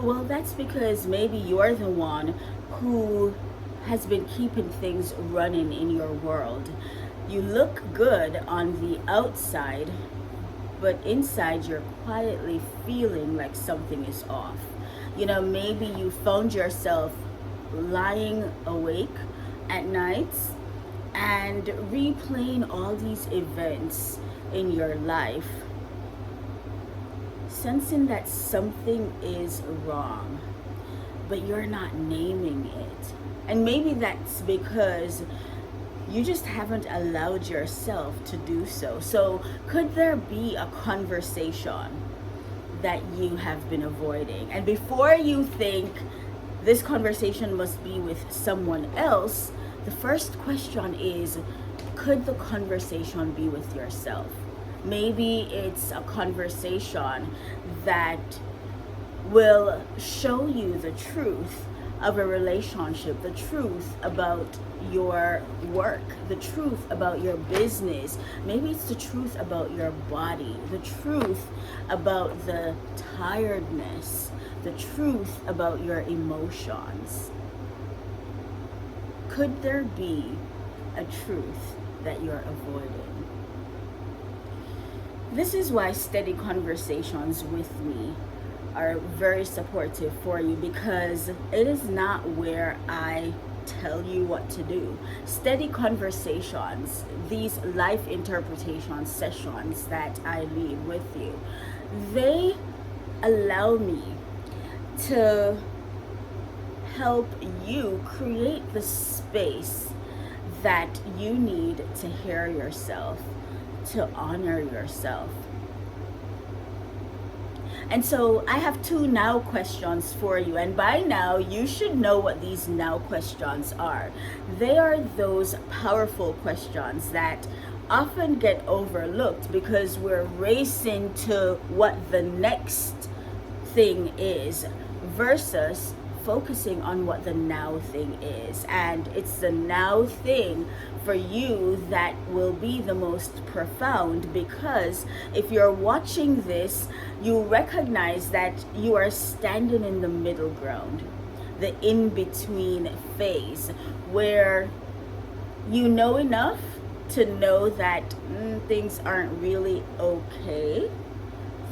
Well, that's because maybe you're the one who has been keeping things running in your world. You look good on the outside, but inside you're quietly feeling like something is off. Maybe you found yourself lying awake at nights and replaying all these events in your life, sensing that something is wrong, but you're not naming it. And maybe that's because you just haven't allowed yourself to do so. So, could there be a conversation that you have been avoiding? And before you think this conversation must be with someone else, the first question is, could the conversation be with yourself? Maybe it's a conversation that will show you the truth of a relationship, the truth about your work, the truth about your business. Maybe it's the truth about your body, the truth about the tiredness, the truth about your emotions. Could there be a truth that you're avoiding? This is why steady conversations with me are very supportive for you, because it is not where I tell you what to do. Steady conversations, these life interpretation sessions that I lead with you, they allow me to help you create the space that you need to hear yourself, to honor yourself. And so I have two now questions for you. And by now, you should know what these now questions are. They are those powerful questions that often get overlooked because we're racing to what the next thing is versus focusing on what the now thing is. And it's the now thing for you that will be the most profound, because if you're watching this, you recognize that you are standing in the middle ground, the in-between phase, where you know enough to know that things aren't really okay,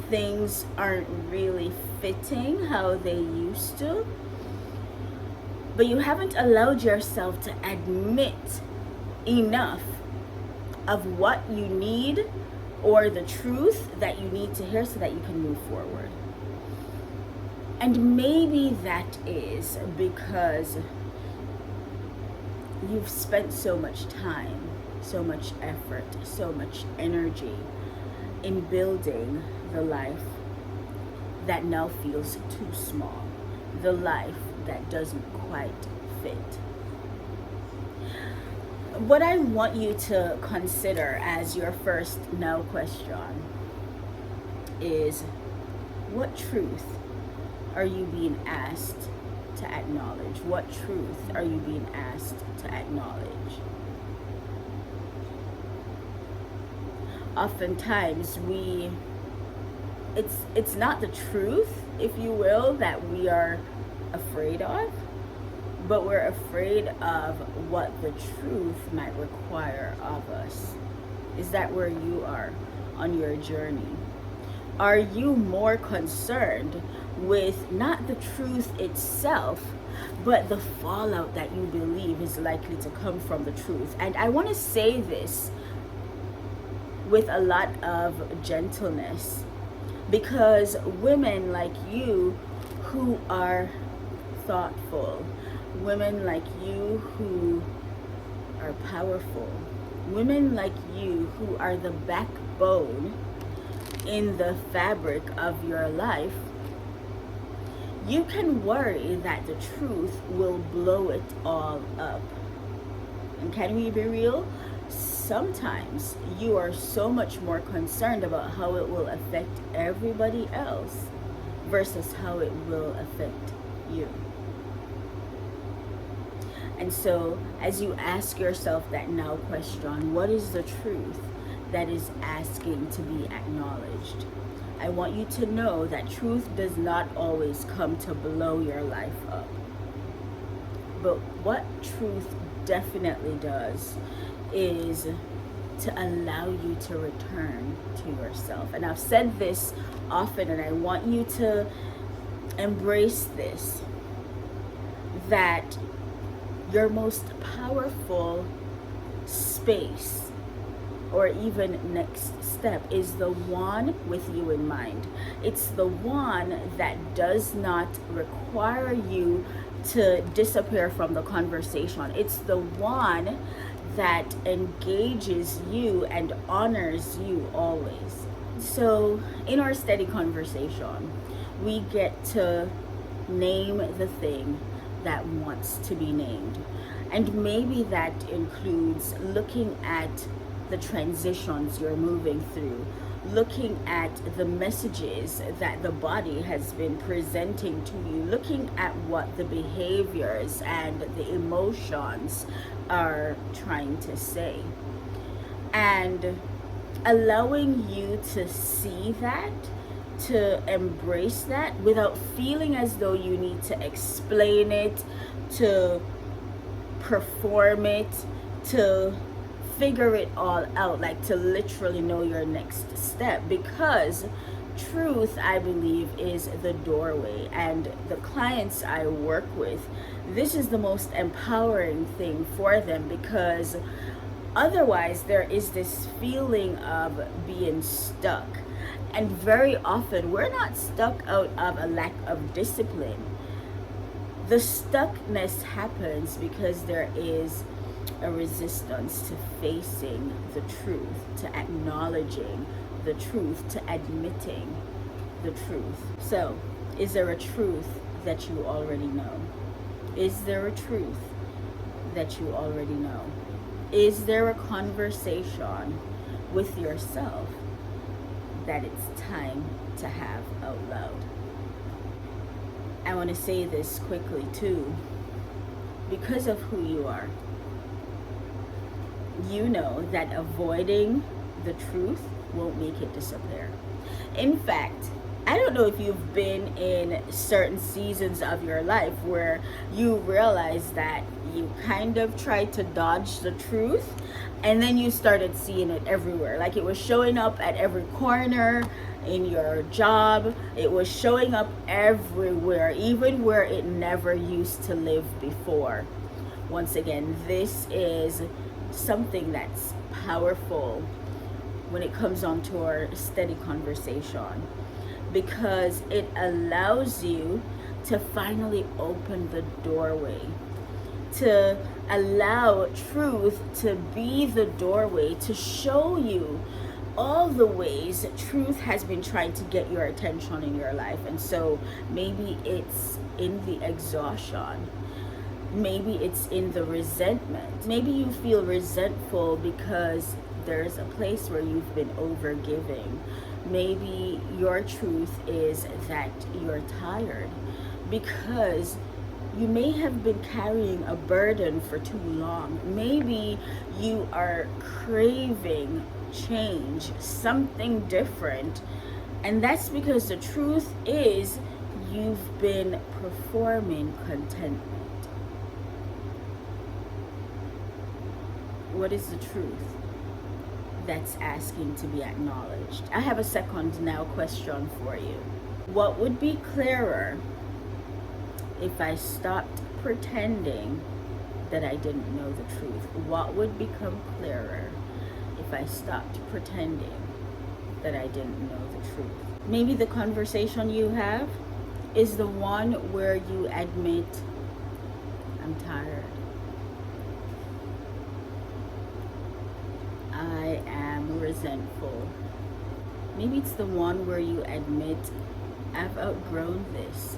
things aren't really fitting how they used to, but you haven't allowed yourself to admit enough of what you need or the truth that you need to hear so that you can move forward. And maybe that is because you've spent so much time, so much effort, so much energy in building the life that now feels too small, the life that doesn't quite fit. What I want you to consider as your first now question is, what truth are you being asked to acknowledge? What truth are you being asked to acknowledge? Oftentimes it's not the truth, if you will, that we are afraid of, but we're afraid of what the truth might require of us. Is that where you are on your journey? Are you more concerned with not the truth itself, but the fallout that you believe is likely to come from the truth? And I want to say this with a lot of gentleness, because women like you who are thoughtful, women like you who are powerful, women like you who are the backbone in the fabric of your life, you can worry that the truth will blow it all up. And can we be real? Sometimes you are so much more concerned about how it will affect everybody else versus how it will affect you. And so, as you ask yourself that now question, what is the truth that is asking to be acknowledged? I want you to know that truth does not always come to blow your life up. But what truth definitely does is to allow you to return to yourself. And I've said this often, and I want you to embrace this, that your most powerful space or even next step is the one with you in mind. It's the one that does not require you to disappear from the conversation. It's the one that engages you and honors you always. So in our steady conversation, we get to name the thing that wants to be named. And maybe that includes looking at the transitions you're moving through, looking at the messages that the body has been presenting to you, looking at what the behaviors and the emotions are trying to say, and allowing you to see that, to embrace that without feeling as though you need to explain it, to perform it, to figure it all out, like to literally know your next step. Because truth, I believe, is the doorway. And the clients I work with, this is the most empowering thing for them, because otherwise there is this feeling of being stuck. And very often we're not stuck out of a lack of discipline. The stuckness happens because there is a resistance to facing the truth, to acknowledging the truth, to admitting the truth. So, is there a truth that you already know? Is there a truth that you already know? Is there a conversation with yourself that it's time to have out loud? I want to say this quickly too. Because of who you are, you know that avoiding the truth won't make it disappear. In fact, I don't know if you've been in certain seasons of your life where you realize that you kind of tried to dodge the truth, and then you started seeing it everywhere. Like it was showing up at every corner in your job. It was showing up everywhere, even where it never used to live before. Once again, this is something that's powerful when it comes on to our steady conversation, because it allows you to finally open the doorway, to allow truth to be the doorway, to show you all the ways truth has been trying to get your attention in your life. And so maybe it's in the exhaustion. Maybe it's in the resentment. Maybe you feel resentful because there's a place where you've been overgiving. Maybe your truth is that you're tired because you may have been carrying a burden for too long. Maybe you are craving change, something different. And that's because the truth is you've been performing contentment. What is the truth that's asking to be acknowledged? I have a second now question for you. What would be clearer if I stopped pretending that I didn't know the truth? What would become clearer if I stopped pretending that I didn't know the truth? Maybe the conversation you have is the one where you admit, I'm tired. I am resentful. Maybe it's the one where you admit, I've outgrown this.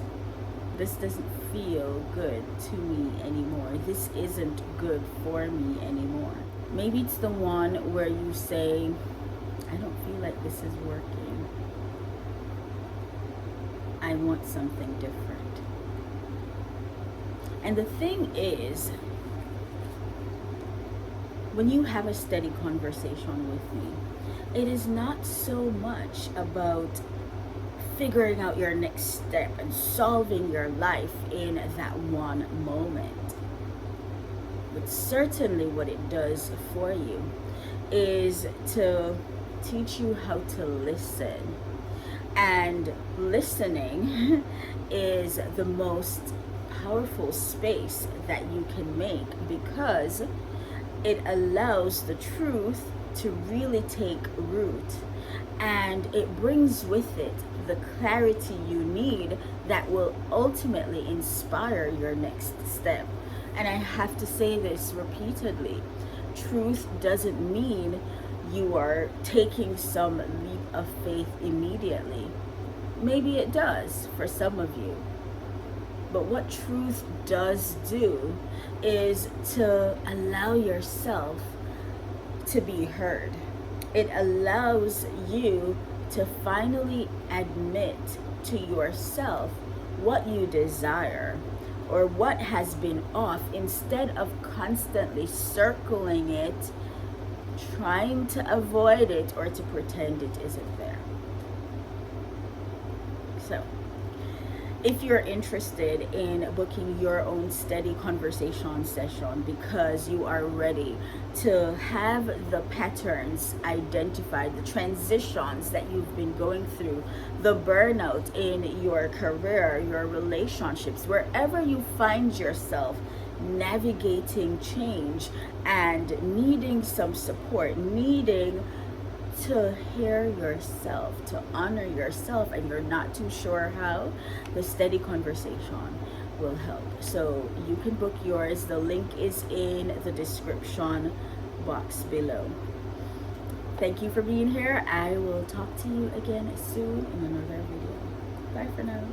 This doesn't feel good to me anymore. This isn't good for me anymore. Maybe it's the one where you say, I don't feel like this is working. I want something different. And the thing is, when you have a steady conversation with me, it is not so much about figuring out your next step and solving your life in that one moment. But certainly what it does for you is to teach you how to listen. And listening is the most powerful space that you can make, because it allows the truth to really take root, and it brings with it the clarity you need that will ultimately inspire your next step. And I have to say this repeatedly: truth doesn't mean you are taking some leap of faith immediately. Maybe it does for some of you. But what truth does do is to allow yourself to be heard. It allows you to finally admit to yourself what you desire or what has been off, instead of constantly circling it, trying to avoid it or to pretend it isn't there. So, if you're interested in booking your own steady conversation session because you are ready to have the patterns identified, the transitions that you've been going through, the burnout in your career, your relationships, wherever you find yourself navigating change and needing some support, needing to hear yourself, to honor yourself, and you're not too sure how, the steady conversation will help. So you can book yours. The link is in the description box below. Thank you for being here. I will talk to you again soon in another video. Bye for now.